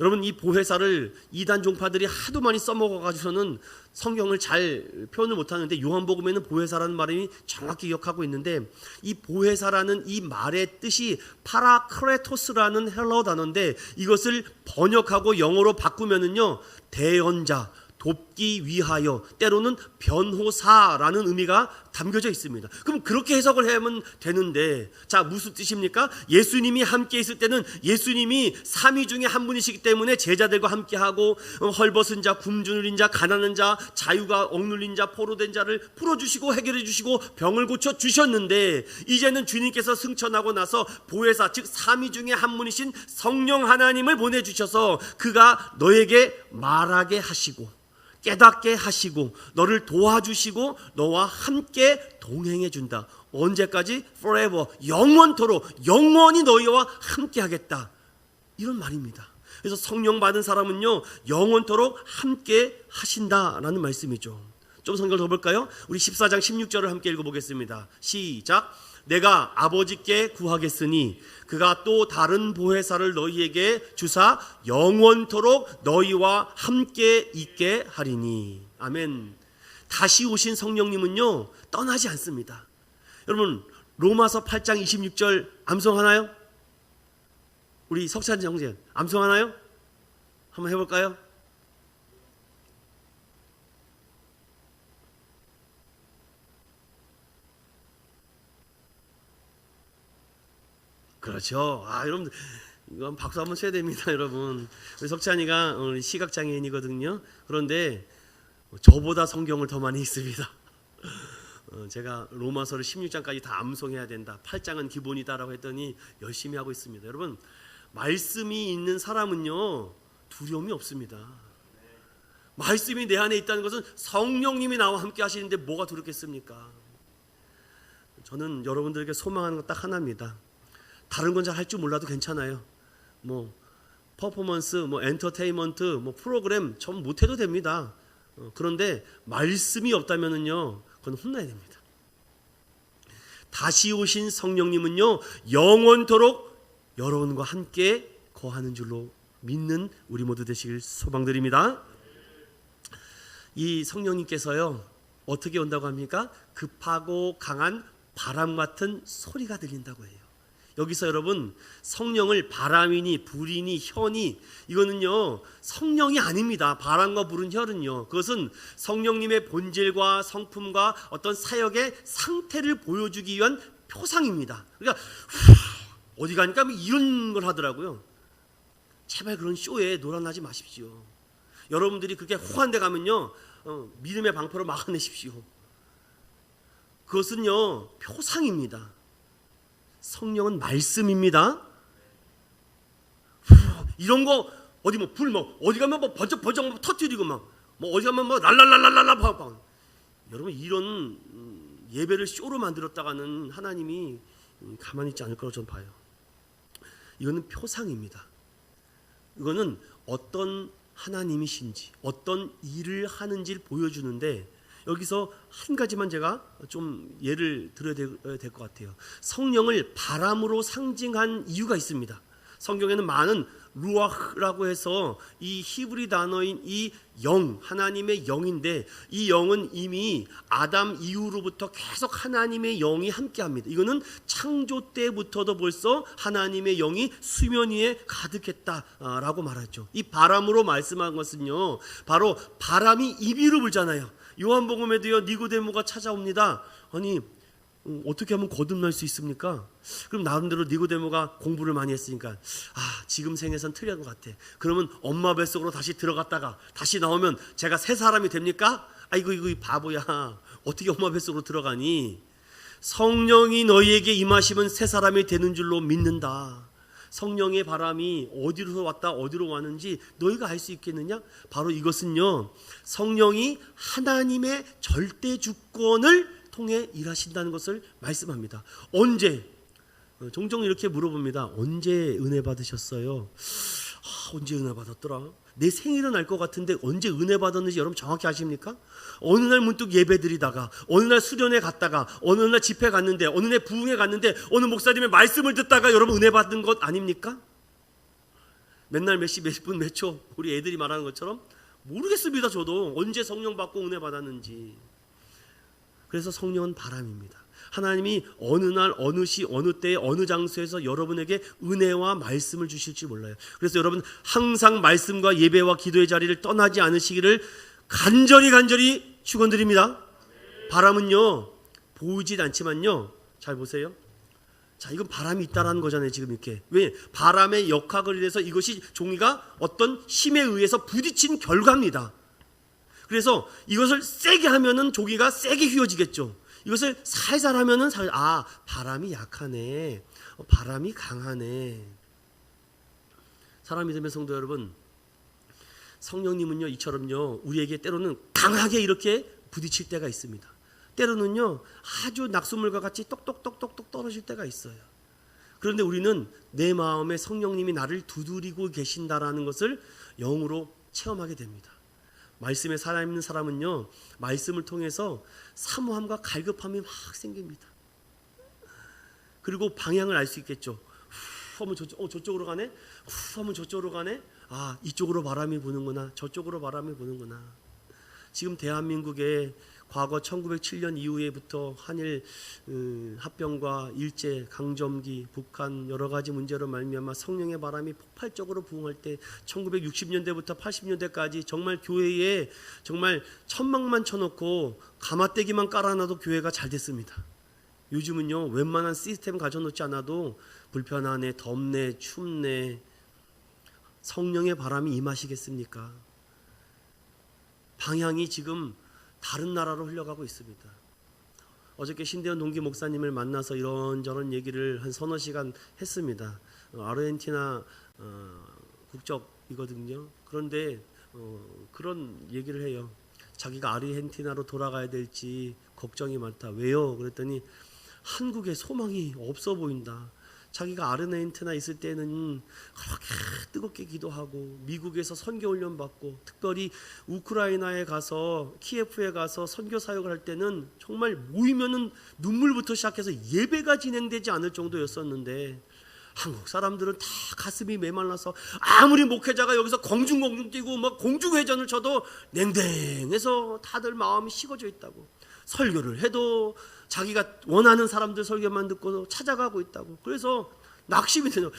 여러분, 이 보혜사를 이단 종파들이 하도 많이 써먹어가지고서는 성경을 잘 표현을 못하는데 요한복음에는 보혜사라는 말이 정확히 기억하고 있는데, 이 보혜사라는 이 말의 뜻이 파라크레토스라는 헬라어 단어인데, 이것을 번역하고 영어로 바꾸면은요, 대언자, 돕기 위하여, 때로는 변호사라는 의미가 담겨져 있습니다. 그럼 그렇게 해석을 하면 되는데, 자, 무슨 뜻입니까? 예수님이 함께 있을 때는 예수님이 삼위 중에 한 분이시기 때문에 제자들과 함께하고 헐벗은 자, 굶주린 자, 가난한 자, 자유가 억눌린 자, 포로된 자를 풀어주시고 해결해 주시고 병을 고쳐 주셨는데, 이제는 주님께서 승천하고 나서 보혜사, 즉 삼위 중에 한 분이신 성령 하나님을 보내주셔서 그가 너에게 말하게 하시고 깨닫게 하시고 너를 도와주시고 너와 함께 동행해 준다. 언제까지? Forever, 영원토록, 영원히 너희와 함께 하겠다, 이런 말입니다. 그래서 성령 받은 사람은요, 영원토록 함께 하신다라는 말씀이죠. 좀 성경을 더 볼까요? 우리 14장 16절을 함께 읽어보겠습니다. 시작. 내가 아버지께 구하겠으니 그가 또 다른 보혜사를 너희에게 주사 영원토록 너희와 함께 있게 하리니. 아멘. 다시 오신 성령님은요, 떠나지 않습니다. 여러분, 로마서 8장 26절 암송하나요? 우리 석찬 형제 암송하나요? 한번 해볼까요? 그렇죠. 여러분, 이건 박수 한번 쳐야 됩니다, 여러분. 우리 석찬이가 시각장애인이거든요. 그런데 저보다 성경을 더 많이 읽습니다. 제가 로마서를 16장까지 다 암송해야 된다, 8장은 기본이다라고 했더니 열심히 하고 있습니다. 여러분, 말씀이 있는 사람은요, 두려움이 없습니다. 말씀이 내 안에 있다는 것은 성령님이 나와 함께 하시는데 뭐가 두렵겠습니까? 저는 여러분들에게 소망하는 것 딱 하나입니다. 다른 건 잘 할 줄 몰라도 괜찮아요. 뭐 퍼포먼스, 뭐 엔터테인먼트, 뭐 프로그램 전 못해도 됩니다. 그런데 말씀이 없다면은요, 그건 혼나야 됩니다. 다시 오신 성령님은요, 영원토록 여러분과 함께 거하는 줄로 믿는 우리 모두 되시길 소망드립니다. 이 성령님께서요, 어떻게 온다고 합니까? 급하고 강한 바람 같은 소리가 들린다고 해요. 여기서 여러분, 성령을 바람이니 불이니 혀니, 이거는요 성령이 아닙니다. 바람과 불은 혀는요, 그것은 성령님의 본질과 성품과 어떤 사역의 상태를 보여주기 위한 표상입니다. 그러니까 어디 가니까 이런 걸 하더라고요. 제발 그런 쇼에 놀아나지 마십시오. 여러분들이 그렇게 호한 데 가면요, 믿음의 방패로 막아내십시오. 그것은요 표상입니다. 성령은 말씀입니다. 이런 거 어디 뭐 불 뭐 어디 가면 뭐 번쩍 터뜨리고 막 뭐 어디 가면 뭐 랄랄랄랄랄라 여러분, 이런 예배를 쇼로 만들었다가는 하나님이 가만히 있지 않을 거라고 저는 봐요. 이거는 표상입니다. 이거는 어떤 하나님이신지 어떤 일을 하는지를 보여주는데, 여기서 한 가지만 제가 좀 예를 들어야 될 것 같아요. 성령을 바람으로 상징한 이유가 있습니다. 성경에는 많은 루아흐라고 해서 이 히브리 단어인 이 영, 하나님의 영인데, 이 영은 이미 아담 이후로부터 계속 하나님의 영이 함께합니다. 이거는 창조 때부터도 벌써 하나님의 영이 수면 위에 가득했다라고 말하죠. 이 바람으로 말씀한 것은요, 바로 바람이 임의로 불잖아요. 요한복음에도요, 니고데모가 찾아옵니다. 아니, 어떻게 하면 거듭날 수 있습니까? 그럼 나름대로 니고데모가 공부를 많이 했으니까, 지금 생에선 틀린 것 같아. 그러면 엄마 뱃속으로 다시 들어갔다가 다시 나오면 제가 새 사람이 됩니까? 이거 바보야. 어떻게 엄마 뱃속으로 들어가니? 성령이 너희에게 임하시면 새 사람이 되는 줄로 믿는다. 성령의 바람이 어디로서 왔다 어디로 왔는지 너희가 알 수 있겠느냐? 바로 이것은요, 성령이 하나님의 절대 주권을 통해 일하신다는 것을 말씀합니다. 언제? 종종 이렇게 물어봅니다. 언제 은혜 받으셨어요? 언제 은혜 받았더라? 내 생일은 알 것 같은데 언제 은혜 받았는지 여러분 정확히 아십니까? 어느 날 문득 예배 드리다가, 어느 날 수련회 갔다가, 어느 날 집회 갔는데, 어느 날 부흥회 갔는데, 어느 목사님의 말씀을 듣다가 여러분 은혜 받은 것 아닙니까? 맨날 몇 시, 몇 분, 몇 초 우리 애들이 말하는 것처럼 모르겠습니다. 저도 언제 성령 받고 은혜 받았는지. 그래서 성령은 바람입니다. 하나님이 어느 날 어느 시 어느 때에 어느 장소에서 여러분에게 은혜와 말씀을 주실지 몰라요. 그래서 여러분 항상 말씀과 예배와 기도의 자리를 떠나지 않으시기를 간절히 축원드립니다. 바람은요 보이진 않지만요, 잘 보세요. 자, 이건 바람이 있다라는 거잖아요. 지금 이렇게. 왜? 바람의 역학을 인해서 이것이 종이가 어떤 힘에 의해서 부딪힌 결과입니다. 그래서 이것을 세게 하면은 종이가 세게 휘어지겠죠. 이것을 살살 하면은 바람이 약하네, 바람이 강하네. 사랑 믿음의 성도 여러분, 성령님은요 이처럼요 우리에게 때로는 강하게 이렇게 부딪힐 때가 있습니다. 때로는요 아주 낙수물과 같이 똑똑똑똑똑 떨어질 때가 있어요. 그런데 우리는 내 마음에 성령님이 나를 두드리고 계신다라는 것을 영으로 체험하게 됩니다. 말씀에 살아있는 사람은요 말씀을 통해서 사모함과 갈급함이 막 생깁니다. 그리고 방향을 알 수 있겠죠. 후 하면 저쪽으로 가네, 후 하면 저쪽으로 가네. 이쪽으로 바람이 부는구나, 저쪽으로 바람이 부는구나. 지금 대한민국에 과거 1907년 이후에부터 한일 합병과 일제 강점기, 북한 여러 가지 문제로 말미암아 성령의 바람이 폭발적으로 부흥할 때 1960년대부터 80년대까지 정말 교회에 정말 천막만 쳐놓고 가마떼기만 깔아놔도 교회가 잘 됐습니다. 요즘은요 웬만한 시스템 가져놓지 않아도 불편하네, 덥네, 춥네. 성령의 바람이 임하시겠습니까? 방향이 지금 다른 나라로 흘러가고 있습니다. 어저께 신대원 동기 목사님을 만나서 이런저런 얘기를 한 서너 시간 했습니다. 아르헨티나 국적이거든요. 그런데 그런 얘기를 해요. 자기가 아르헨티나로 돌아가야 될지 걱정이 많다. 왜요? 그랬더니 한국에 소망이 없어 보인다. 자기가 아르헨티나 있을 때는 그렇게 뜨겁게 기도하고 미국에서 선교 훈련 받고 특별히 우크라이나에 가서 키예프에 가서 선교 사역을 할 때는 정말 모이면은 눈물부터 시작해서 예배가 진행되지 않을 정도였었는데 한국 사람들은 다 가슴이 메말라서 아무리 목회자가 여기서 공중공중 뛰고 막 공중회전을 쳐도 냉랭해서 다들 마음이 식어져 있다고. 설교를 해도 자기가 원하는 사람들 설교만 듣고 찾아가고 있다고. 그래서 낙심이 되죠.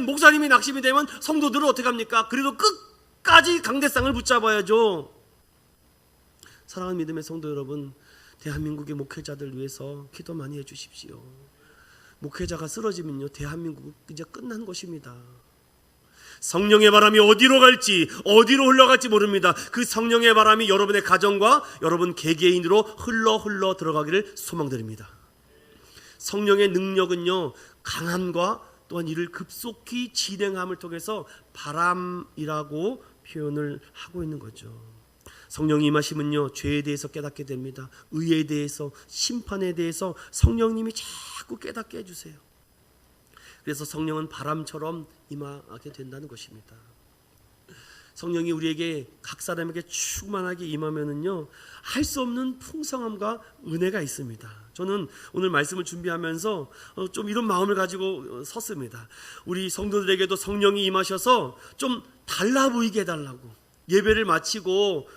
목사님이 낙심이 되면 성도들은 어떻게 합니까? 그래도 끝까지 강대상을 붙잡아야죠. 사랑하는 믿음의 성도 여러분, 대한민국의 목회자들 위해서 기도 많이 해주십시오. 목회자가 쓰러지면요 대한민국은 이제 끝난 것입니다. 성령의 바람이 어디로 갈지, 어디로 흘러갈지 모릅니다. 그 성령의 바람이 여러분의 가정과 여러분 개개인으로 흘러 들어가기를 소망드립니다. 성령의 능력은요 강함과 또한 이를 급속히 진행함을 통해서 바람이라고 표현을 하고 있는 거죠. 성령이 임하시면요 죄에 대해서 깨닫게 됩니다. 의에 대해서, 심판에 대해서 성령님이 자꾸 깨닫게 해주세요. 그래서 성령은 바람처럼 임하게 된다는 것입니다. 성령이 우리에게 각 사람에게 충만하게 임하면은요 할 수 없는 풍성함과 은혜가 있습니다. 저는 오늘 말씀을 준비하면서 좀 이런 마음을 가지고 섰습니다. 우리 성도들에게도 성령이 임하셔서 좀 달라 보이게 해달라고. 예배를 마치고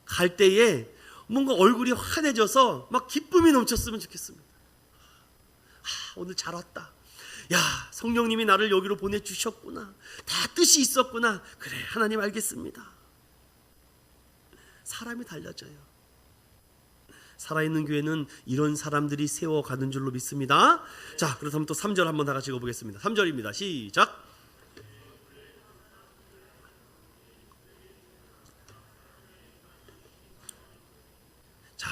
갈 때에 뭔가 얼굴이 환해져서 막 기쁨이 넘쳤으면 좋겠습니다. 오늘 잘 왔다. 야, 성령님이 나를 여기로 보내주셨구나. 다 뜻이 있었구나. 그래, 하나님 알겠습니다. 사람이 달라져요. 살아있는 교회는 이런 사람들이 세워가는 줄로 믿습니다. 자, 그렇다면 또 3절 한번 다 같이 읽어보겠습니다. 3절입니다. 시작. 자,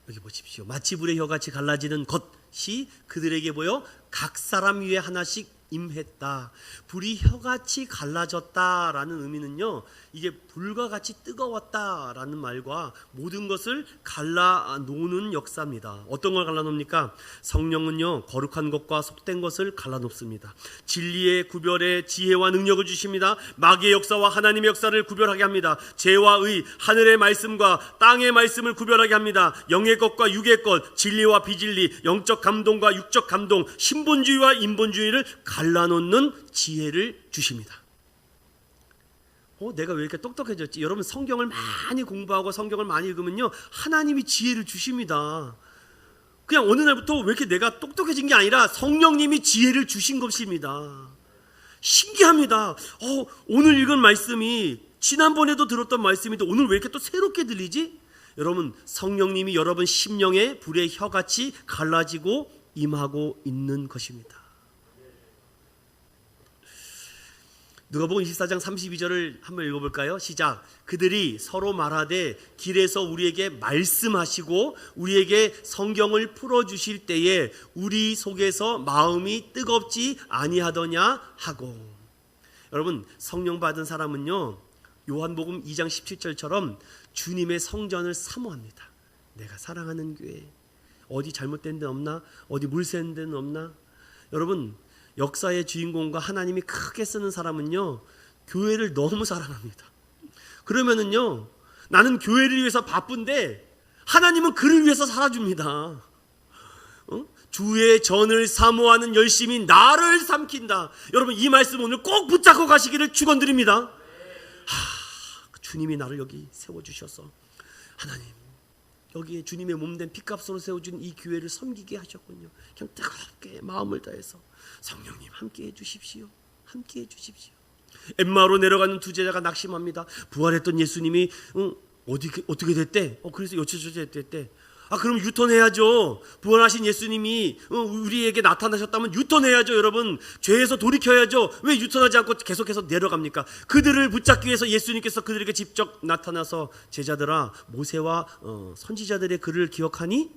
여기 보자. 보십시오. 마치 불의 혀같이 갈라지는 것이 그들에게 보여 각 사람 위에 하나씩 임했다. 불이 혀같이 갈라졌다라는 의미는요, 이게 불과 같이 뜨거웠다라는 말과 모든 것을 갈라놓는 역사입니다. 어떤 걸 갈라놓습니까? 성령은요, 거룩한 것과 속된 것을 갈라놓습니다. 진리의 구별에 지혜와 능력을 주십니다. 마귀의 역사와 하나님의 역사를 구별하게 합니다. 죄와 의, 하늘의 말씀과 땅의 말씀을 구별하게 합니다. 영의 것과 육의 것, 진리와 비진리, 영적 감동과 육적 감동, 신본주의와 인본주의를 갈라놓는 지혜를 주십니다. 내가 왜 이렇게 똑똑해졌지? 여러분, 성경을 많이 공부하고 성경을 많이 읽으면요, 하나님이 지혜를 주십니다. 그냥 어느 날부터 왜 이렇게 내가 똑똑해진 게 아니라 성령님이 지혜를 주신 것입니다. 신기합니다. 오늘 읽은 말씀이 지난번에도 들었던 말씀인데 오늘 왜 이렇게 또 새롭게 들리지? 여러분, 성령님이 여러분 심령에 불의 혀같이 갈라지고 임하고 있는 것입니다. 누가복음 24장 32절을 한번 읽어볼까요? 시작. 그들이 서로 말하되 길에서 우리에게 말씀하시고 우리에게 성경을 풀어주실 때에 우리 속에서 마음이 뜨겁지 아니하더냐 하고. 여러분, 성령 받은 사람은요, 요한복음 2장 17절처럼 주님의 성전을 사모합니다. 내가 사랑하는 교회, 어디 잘못된 데 없나? 어디 물 새는 데는 없나? 여러분, 역사의 주인공과 하나님이 크게 쓰는 사람은요, 교회를 너무 사랑합니다. 그러면은요, 나는 교회를 위해서 바쁜데 하나님은 그를 위해서 살아줍니다. 주의 전을 사모하는 열심이 나를 삼킨다. 여러분, 이 말씀 오늘 꼭 붙잡고 가시기를 축원드립니다. 주님이 나를 여기 세워주셔서 하나님, 여기에 주님의 몸된 피값으로 세워준 이 교회를 섬기게 하셨군요. 그냥 뜨겁게 마음을 다해서 성령님 함께해 주십시오. 함께해 주십시오. 엠마오로 내려가는 두 제자가 낙심합니다. 부활했던 예수님이 어떻게 됐대? 그래서 여쭤저쩌 됐대. 그럼 유턴해야죠. 부활하신 예수님이 우리에게 나타나셨다면 유턴해야죠. 여러분, 죄에서 돌이켜야죠. 왜 유턴하지 않고 계속해서 내려갑니까? 그들을 붙잡기 위해서 예수님께서 그들에게 직접 나타나서 제자들아, 모세와 선지자들의 글을 기억하니?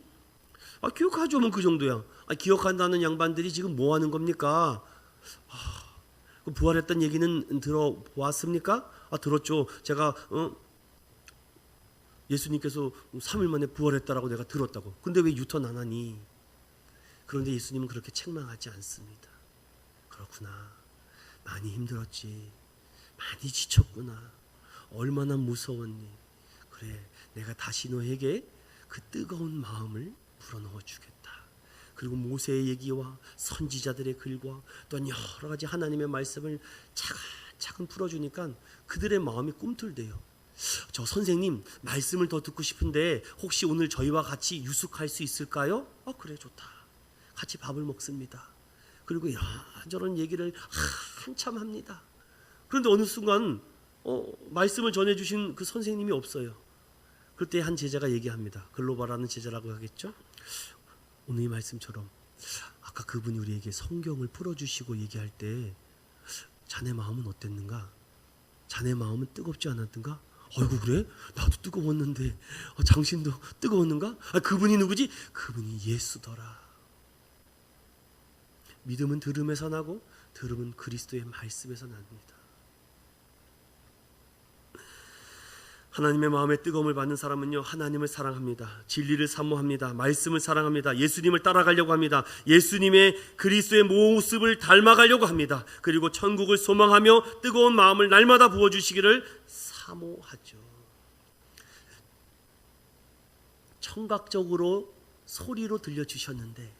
기억하죠. 뭐 그 정도야. 기억한다는 양반들이 지금 뭐 하는 겁니까? 부활했던 얘기는 들어보았습니까? 들었죠. 제가 예수님께서 3일 만에 부활했다라고 내가 들었다고. 근데 왜 유턴 안 하니? 그런데 예수님은 그렇게 책망하지 않습니다. 그렇구나. 많이 힘들었지. 많이 지쳤구나. 얼마나 무서웠니? 그래, 내가 다시 너에게 그 뜨거운 마음을 불어넣어 주겠다. 그리고 모세의 얘기와 선지자들의 글과 또한 여러 가지 하나님의 말씀을 차근차근 풀어주니까 그들의 마음이 꿈틀대요. 저 선생님, 말씀을 더 듣고 싶은데 혹시 오늘 저희와 같이 유숙할 수 있을까요? 그래, 좋다. 같이 밥을 먹습니다. 그리고 이런저런 얘기를 한참 합니다. 그런데 어느 순간 말씀을 전해주신 그 선생님이 없어요. 그때 한 제자가 얘기합니다. 글로바라는 제자라고 하겠죠. 오늘 이 말씀처럼 아까 그분이 우리에게 성경을 풀어주시고 얘기할 때 자네 마음은 어땠는가? 자네 마음은 뜨겁지 않았던가? 어이구, 그래? 나도 뜨거웠는데 당신도 뜨거웠는가? 그분이 누구지? 그분이 예수더라. 믿음은 들음에서 나고 들음은 그리스도의 말씀에서 납니다. 하나님의 마음에 뜨거움을 받는 사람은요, 하나님을 사랑합니다. 진리를 사모합니다. 말씀을 사랑합니다. 예수님을 따라가려고 합니다. 예수님의 그리스도의 모습을 닮아가려고 합니다. 그리고 천국을 소망하며 뜨거운 마음을 날마다 부어주시기를 사모하죠. 청각적으로 소리로 들려주셨는데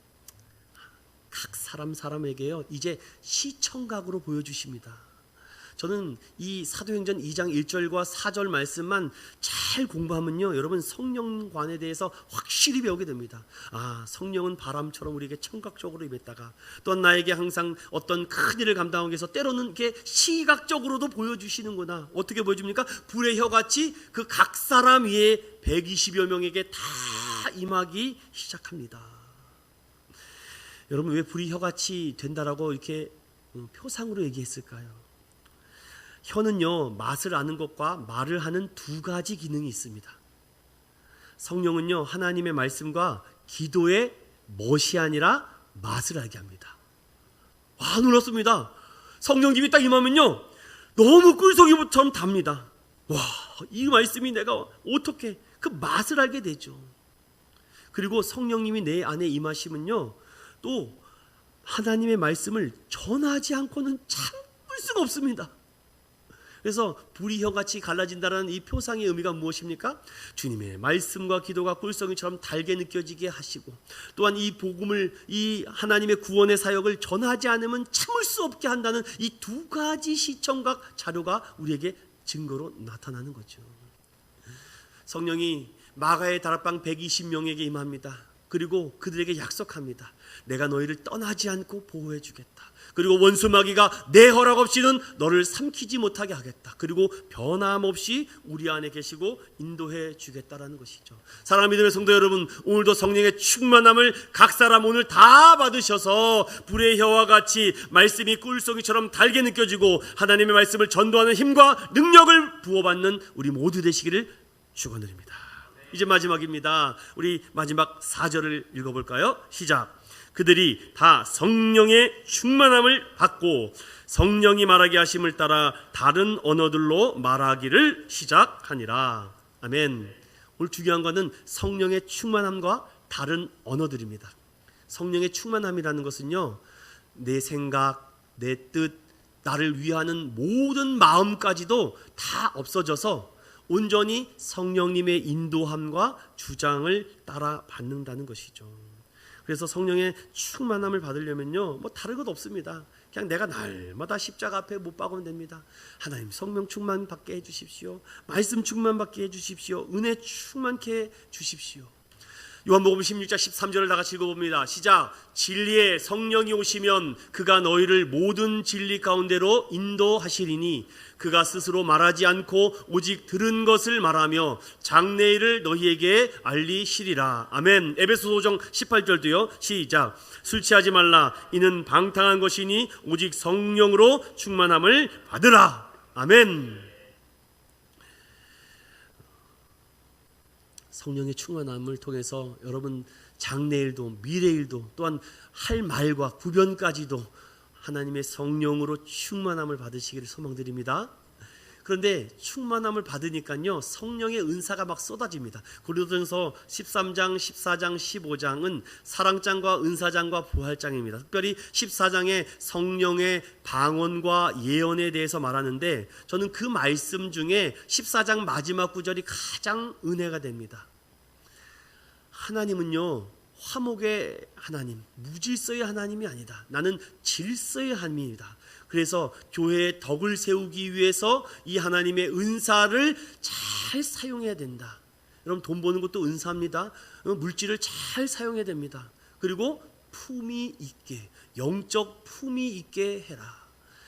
각 사람에게요, 이제 시청각으로 보여주십니다. 저는 이 사도행전 2장 1절과 4절 말씀만 잘 공부하면요, 여러분 성령관에 대해서 확실히 배우게 됩니다. 성령은 바람처럼 우리에게 청각적으로 임했다가 또한 나에게 항상 어떤 큰 일을 감당하기 위해서 때로는 이렇게 시각적으로도 보여주시는구나. 어떻게 보여줍니까? 불의 혀같이 그 각 사람 위에 120여 명에게 다 임하기 시작합니다. 여러분, 왜 불이 혀같이 된다라고 이렇게 표상으로 얘기했을까요? 혀는요, 맛을 아는 것과 말을 하는 두 가지 기능이 있습니다. 성령은요, 하나님의 말씀과 기도의 멋이 아니라 맛을 알게 합니다. 와, 놀랐습니다. 성령님이 딱 임하면요, 너무 꿀송이처럼 답니다. 와, 이 말씀이 내가 어떻게 그 맛을 알게 되죠. 그리고 성령님이 내 안에 임하시면요, 또 하나님의 말씀을 전하지 않고는 참을 수가 없습니다. 그래서 불이 혀같이 갈라진다는 이 표상의 의미가 무엇입니까? 주님의 말씀과 기도가 꿀송이처럼 달게 느껴지게 하시고, 또한 이 복음을, 이 하나님의 구원의 사역을 전하지 않으면 참을 수 없게 한다는 이 두 가지 시청각 자료가 우리에게 증거로 나타나는 거죠. 성령이 마가의 다락방 120명에게 임합니다. 그리고 그들에게 약속합니다. 내가 너희를 떠나지 않고 보호해 주겠다. 그리고 원수 마귀가 내 허락 없이는 너를 삼키지 못하게 하겠다. 그리고 변함없이 우리 안에 계시고 인도해 주겠다라는 것이죠. 사랑하는 믿음의 성도 여러분, 오늘도 성령의 충만함을 각 사람 오늘 다 받으셔서 불의 혀와 같이 말씀이 꿀송이처럼 달게 느껴지고 하나님의 말씀을 전도하는 힘과 능력을 부어받는 우리 모두 되시기를 축원드립니다. 이제 마지막입니다. 우리 마지막 4절을 읽어볼까요? 시작. 그들이 다 성령의 충만함을 받고 성령이 말하게 하심을 따라 다른 언어들로 말하기를 시작하니라. 아멘. 오늘 중요한 것은 성령의 충만함과 다른 언어들입니다. 성령의 충만함이라는 것은요, 내 생각, 내 뜻, 나를 위하는 모든 마음까지도 다 없어져서 온전히 성령님의 인도함과 주장을 따라 받는다는 것이죠. 그래서 성령의 충만함을 받으려면요, 뭐 다른 것 없습니다. 그냥 내가 날마다 십자가 앞에 못 박으면 됩니다. 하나님 성령 충만 받게 해주십시오. 말씀 충만 받게 해주십시오. 은혜 충만케 해주십시오. 요한복음 16장 13절을 다 같이 읽어봅니다. 시작. 진리의 성령이 오시면 그가 너희를 모든 진리 가운데로 인도하시리니 그가 스스로 말하지 않고 오직 들은 것을 말하며 장래일을 너희에게 알리시리라. 아멘. 에베소서 5장 18절도요. 시작. 술 취하지 말라. 이는 방탕한 것이니 오직 성령으로 충만함을 받으라. 아멘. 성령의 충만함을 통해서 여러분 장래일도 미래일도 또한 할 말과 구변까지도 하나님의 성령으로 충만함을 받으시기를 소망드립니다. 그런데 충만함을 받으니까요, 성령의 은사가 막 쏟아집니다. 고린도전서 13장, 14장, 15장은 사랑장과 은사장과 부활장입니다. 특별히 14장에 성령의 방언과 예언에 대해서 말하는데, 저는 그 말씀 중에 14장 마지막 구절이 가장 은혜가 됩니다. 하나님은요, 화목의 하나님, 무질서의 하나님이 아니다. 나는 질서의 하나님이다. 그래서 교회의 덕을 세우기 위해서 이 하나님의 은사를 잘 사용해야 된다. 여러분, 돈 버는 것도 은사입니다. 물질을 잘 사용해야 됩니다. 그리고 품위 있게, 영적 품위 있게 해라.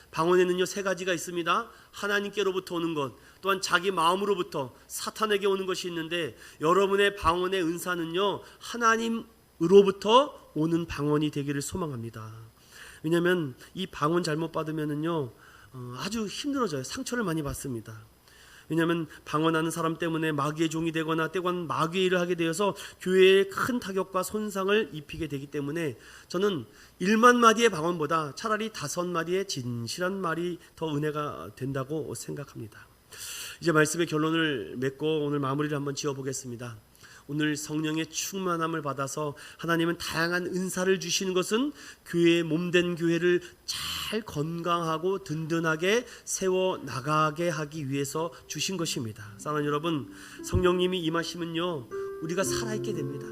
방언에는요 3가지가 있습니다. 하나님께로부터 오는 것, 또한 자기 마음으로부터 사탄에게 오는 것이 있는데, 여러분의 방언의 은사는요 하나님으로부터 오는 방언이 되기를 소망합니다. 왜냐하면 이 방언 잘못 받으면은요 아주 힘들어져요. 상처를 많이 받습니다. 왜냐하면 방언하는 사람 때문에 마귀의 종이 되거나 때관 마귀의 일을 하게 되어서 교회에 큰 타격과 손상을 입히게 되기 때문에 저는 1만 마디의 방언보다 차라리 5마디의 진실한 말이 더 은혜가 된다고 생각합니다. 이제 말씀의 결론을 맺고 오늘 마무리를 한번 지어보겠습니다. 오늘 성령의 충만함을 받아서 하나님은 다양한 은사를 주시는 것은 교회의 몸된 교회를 잘 건강하고 든든하게 세워나가게 하기 위해서 주신 것입니다. 사랑하는 여러분, 성령님이 임하시면요 우리가 살아있게 됩니다.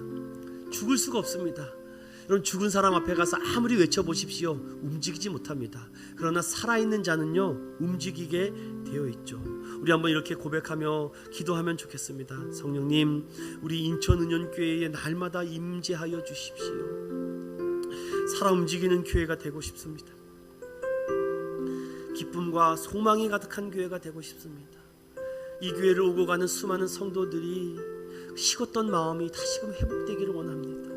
죽을 수가 없습니다. 여러분, 죽은 사람 앞에 가서 아무리 외쳐보십시오, 움직이지 못합니다. 그러나 살아있는 자는요 움직이게 되어 있죠. 우리 한번 이렇게 고백하며 기도하면 좋겠습니다. 성령님, 우리 인천은연교회에 날마다 임재하여 주십시오. 살아 움직이는 교회가 되고 싶습니다. 기쁨과 소망이 가득한 교회가 되고 싶습니다. 이 교회를 오고 가는 수많은 성도들이 식었던 마음이 다시금 회복되기를 원합니다.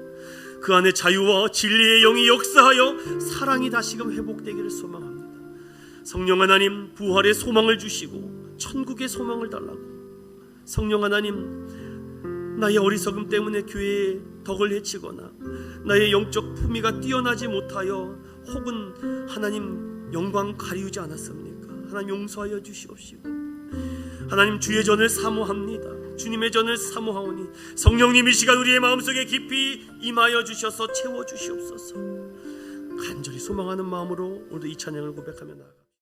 그 안에 자유와 진리의 영이 역사하여 사랑이 다시금 회복되기를 소망합니다. 성령 하나님, 부활의 소망을 주시고 천국의 소망을 달라고. 성령 하나님, 나의 어리석음 때문에 교회의 덕을 해치거나 나의 영적 품위가 뛰어나지 못하여 혹은 하나님 영광 가리우지 않았습니까? 하나님 용서하여 주시옵시고, 하나님 주의 전을 사모합니다. 주님의 전을 사모하오니 성령님 이 시간 우리의 마음속에 깊이 임하여 주셔서 채워 주시옵소서. 간절히 소망하는 마음으로 오늘도 이 찬양을 고백하며 나아가